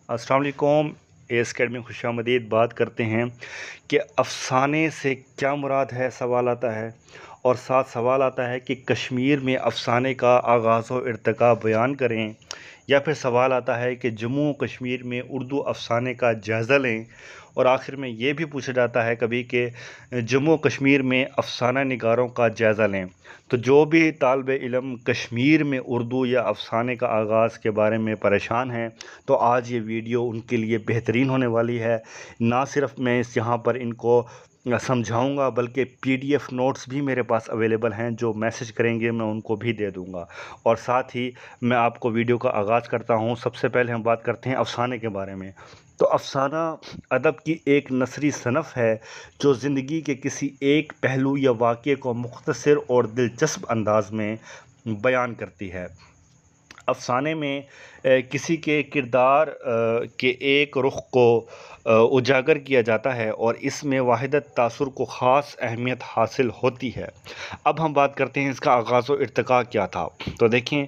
अस्सलाम वालेकुम। S academy खुशामदीद। बात करते हैं कि अफ़साने से क्या मुराद है, सवाल आता है। और साथ सवाल आता है कि कश्मीर में अफ़साने का आगाज़ व इर्तिका बयान करें, या फिर सवाल आता है कि जम्मू कश्मीर में उर्दू अफ़साने का जायज़ा लें। और आखिर में ये भी पूछा जाता है कभी कि जम्मू कश्मीर में अफ़साना निगारों का जायज़ा लें। तो जो भी तालिब इल्म कश्मीर में उर्दू या अफ़साने का आगाज़ के बारे में परेशान हैं, तो आज ये वीडियो उनके लिए बेहतरीन होने वाली है। ना सिर्फ मैं यहाँ पर इनको समझाऊंगा, बल्कि पीडीएफ नोट्स भी मेरे पास अवेलेबल हैं, जो मैसेज करेंगे मैं उनको भी दे दूंगा। और साथ ही मैं आपको वीडियो का आगाज़ करता हूँ। सबसे पहले हम बात करते हैं अफ़साने के बारे में। तो अफ़साना अदब की एक नसरी सनफ़ है जो ज़िंदगी के किसी एक पहलू या वाक़ये को मुख्तसर और दिलचस्प अंदाज में बयान करती है। अफ़साने में किसी के किरदार के एक रुख को उजागर किया जाता है और इसमें वाहिदत तासुर को ख़ास अहमियत हासिल होती है। अब हम बात करते हैं इसका आगाज़ व इर्तिका क्या था। तो देखें,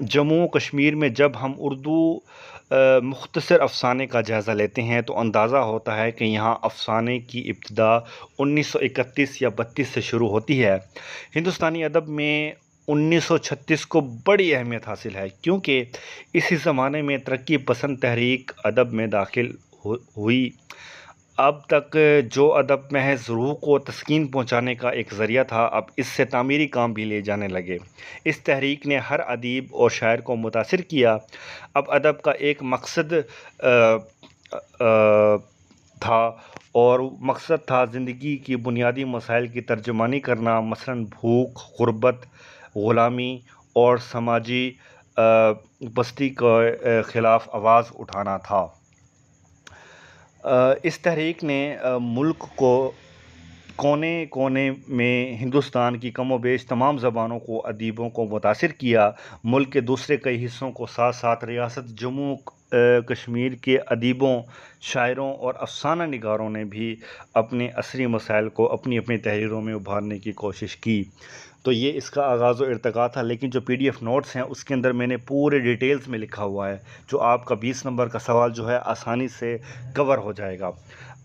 जम्मू कश्मीर में जब हम उर्दू मुख्तसर अफ़साने का जायज़ा लेते हैं तो अंदाज़ा होता है कि यहाँ अफ़साने की इब्तिदा 1931 या 32 से शुरू होती है। हिंदुस्तानी अदब में 1936 को बड़ी अहमियत हासिल है, क्योंकि इसी ज़माने में तरक्की पसंद तहरीक अदब में दाखिल हुई। अब तक जो अदब महज़ रूह को तस्कीन पहुंचाने का एक ज़रिया था, अब इससे तामीरी काम भी ले जाने लगे। इस तहरीक ने हर अदीब और शायर को मुतासिर किया। अब अदब का एक मकसद था, और मकसद था ज़िंदगी की बुनियादी मसाइल की तर्जुमानी करना, मसलन भूख, गुर्बत, ग़ुलामी और समाजी बस्ती के ख़िलाफ़ आवाज़ उठाना था। इस तहरीक ने मुल्क को कोने कोने में हिंदुस्तान की कम व बेश तमाम ज़बानों को, अदीबों को मुतासिर किया। मुल्क के दूसरे कई हिस्सों को साथ साथ रियासत जम्मू कश्मीर के अदीबों, शायरों और अफ़साना निगारों ने भी अपने असरी मसाइल को अपनी अपनी तहरीरों में उभारने की कोशिश की। तो ये इसका आगाज़ व इर्तिका था। लेकिन जो पीडीएफ नोट्स हैं उसके अंदर मैंने पूरे डिटेल्स में लिखा हुआ है, जो आपका 20 नंबर का सवाल जो है आसानी से कवर हो जाएगा।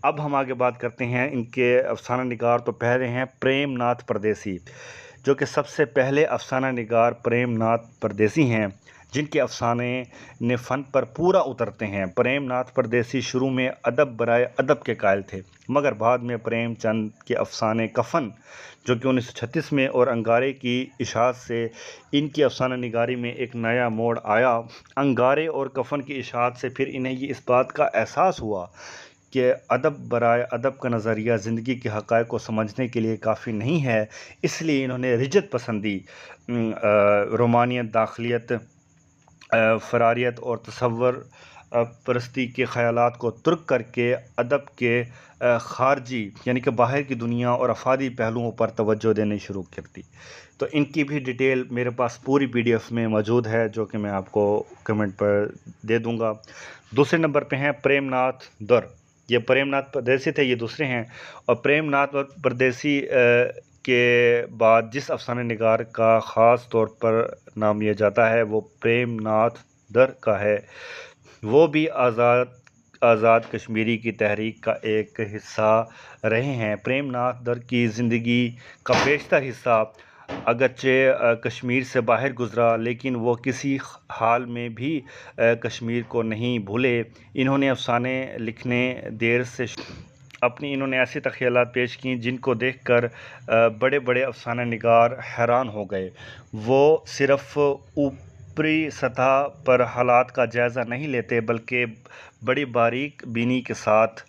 अब हम आगे बात करते हैं इनके अफ़साना निगार। तो पहले हैं प्रेम नाथ परदेसी, जो कि सबसे पहले अफ़साना निगार प्रेम नाथ परदेसी हैं, जिनके अफ़साने ने फ़न पर पूरा उतरते हैं। प्रेम नाथ परदेसी शुरू में अदब बराए अदब के कायल थे, मगर बाद में प्रेमचंद के अफ़साने कफ़न, जो कि 1936 में, और अंगारे की इशाअत से इनकी अफ़साना निगारी में एक नया मोड़ आया। अंगारे और कफ़न की इशाअत से फिर इन्हें ये इस बात का एहसास हुआ कि अदब बराए अदब का नज़रिया ज़िंदगी के हक़ाइक़ को समझने के लिए काफ़ी नहीं है। इसलिए इन्होंने रिजत पसंदी, रोमानियत, दाखिलियत, फ़रारियत और तसव्वुर परस्ती के ख़यालात को तुर्क करके अदब के ख़ारजी यानी कि बाहर की दुनिया और अफ़ादी पहलुओं पर तवज्जो देनी शुरू कर दी। तो इनकी भी डिटेल मेरे पास पूरी पीडीएफ में मौजूद है, जो कि मैं आपको कमेंट पर दे दूंगा। दूसरे नंबर पे हैं प्रेमनाथ दर। ये प्रेमनाथ परदेसी थे, ये दूसरे हैं। और प्रेमनाथ परदेसी के बाद जिस अफ़साने निगार का ख़ास तौर पर नाम लिया जाता है वो प्रेमनाथ दर का है। वो भी आज़ाद कश्मीरी की तहरीक का एक हिस्सा रहे हैं। प्रेमनाथ दर की ज़िंदगी का बेशतर हिस्सा अगरचे कश्मीर से बाहर गुज़रा, लेकिन वो किसी हाल में भी कश्मीर को नहीं भूले। इन्होंने अफ़साने लिखने देर से अपनी इन्होंने ऐसी तख़यलात पेश की जिनको देखकर बड़े बड़े अफ़साना निगार हैरान हो गए। वो सिर्फ़ ऊपरी सतह पर हालात का जायज़ा नहीं लेते, बल्कि बड़ी बारीक बीनी के साथ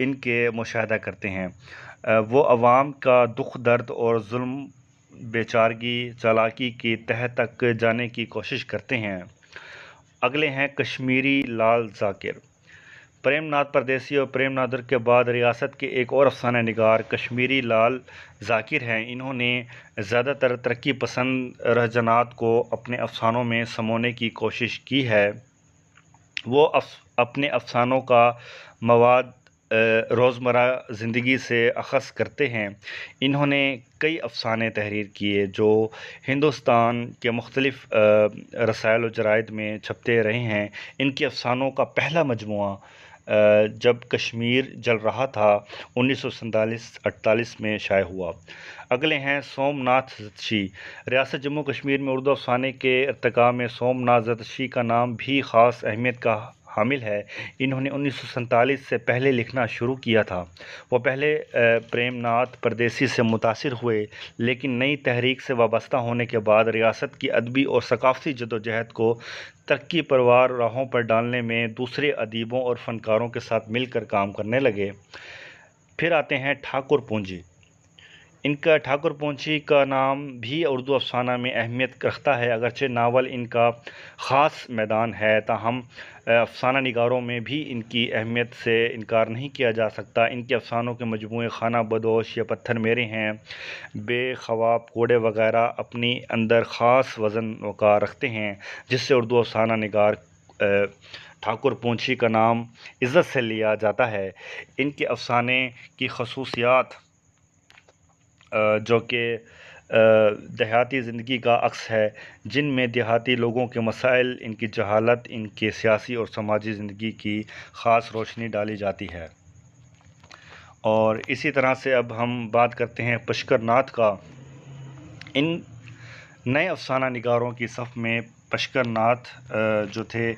इनके मुशाहदा करते हैं। वो अवाम का दुख दर्द और जुल्म, बेचारगी, चालाकी की तह तक जाने की कोशिश करते हैं। अगले हैं कश्मीरी लाल ज़ाकिर। प्रेमनाथ परदेसी और प्रेमनाथ दर के बाद रियासत के एक और अफ़साना निगार कश्मीरी लाल ज़ाकिर हैं। इन्होंने ज़्यादातर तरक्की पसंद रहजनात को अपने अफ़सानों में समोने की कोशिश की है। वो अपने अफ़सानों का मवाद روزمرہ زندگی سے اخذ کرتے ہیں۔ انہوں نے کئی افسانے تحریر کیے جو ہندوستان کے مختلف رسائل و جرائد میں چھپتے رہے ہیں۔ ان کے افسانوں کا پہلا مجموعہ جب کشمیر جل رہا تھا 1947-48 میں شائع ہوا۔ اگلے ہیں سوم ناتھ زتشی۔ ریاست جموں کشمیر میں اردو افسانے کے ارتقاء میں سوم ناتھ زتشی کا نام بھی خاص اہمیت کا حامل ہے۔ انہوں نے 1947 سے پہلے لکھنا شروع کیا تھا۔ وہ پہلے پریم ناتھ پردیسی سے متاثر ہوئے، لیکن نئی تحریک سے وابستہ ہونے کے بعد ریاست کی ادبی اور ثقافتی جدوجہد کو ترقی پروار راہوں پر ڈالنے میں دوسرے ادیبوں اور فنکاروں کے ساتھ مل کر کام کرنے لگے۔ پھر آتے ہیں ٹھاکر پونجی۔ ان کا ٹھاکر پونجی کا نام بھی اردو افسانہ میں اہمیت رکھتا ہے، اگرچہ ناول ان کا خاص میدان ہے، تاہم افسانہ نگاروں میں بھی ان کی اہمیت سے انکار نہیں کیا جا سکتا۔ ان کے افسانوں کے مجموعے خانہ بدوش یا پتھر میرے ہیں، بے خواب کوڑے وغیرہ اپنی اندر خاص وزن وقار رکھتے ہیں، جس سے اردو افسانہ نگار ٹھاکر پونجی کا نام عزت سے لیا جاتا ہے۔ ان کے افسانے کی خصوصیات جو کہ دیہاتی زندگی کا عکس ہے، جن میں دیہاتی لوگوں کے مسائل، ان کی جہالت، ان کے سیاسی اور سماجی زندگی کی خاص روشنی ڈالی جاتی ہے۔ اور اسی طرح سے اب ہم بات کرتے ہیں پشکر ناتھ کا۔ ان نئے افسانہ نگاروں کی صف میں پشکر ناتھ جو تھے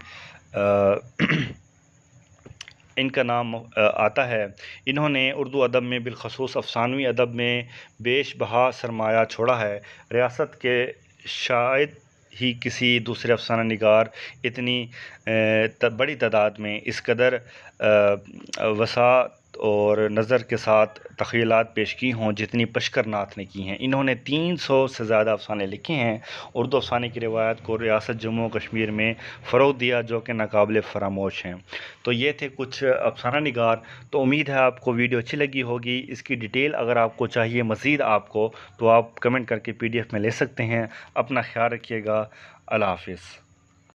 ان کا نام آتا ہے۔ انہوں نے اردو ادب میں بالخصوص افسانوی ادب میں بیش بہا سرمایہ چھوڑا ہے۔ ریاست کے شاید ہی کسی دوسرے افسانہ نگار اتنی بڑی تعداد میں اس قدر وسعت اور نظر کے ساتھ تخیلات پیش کی ہوں جتنی پشکر ناتھ نے کی ہیں۔ انہوں نے 300 سے زیادہ افسانے لکھے ہیں۔ اردو افسانے کی روایت کو ریاست جموں کشمیر میں فروغ دیا جو کہ ناقابل فراموش ہیں۔ تو یہ تھے کچھ افسانہ نگار۔ تو امید ہے آپ کو ویڈیو اچھی لگی ہوگی۔ اس کی ڈیٹیل اگر آپ کو چاہیے مزید آپ کو، تو آپ کمنٹ کر کے PDF میں لے سکتے ہیں۔ اپنا خیال رکھیے گا۔ اللہ حافظ۔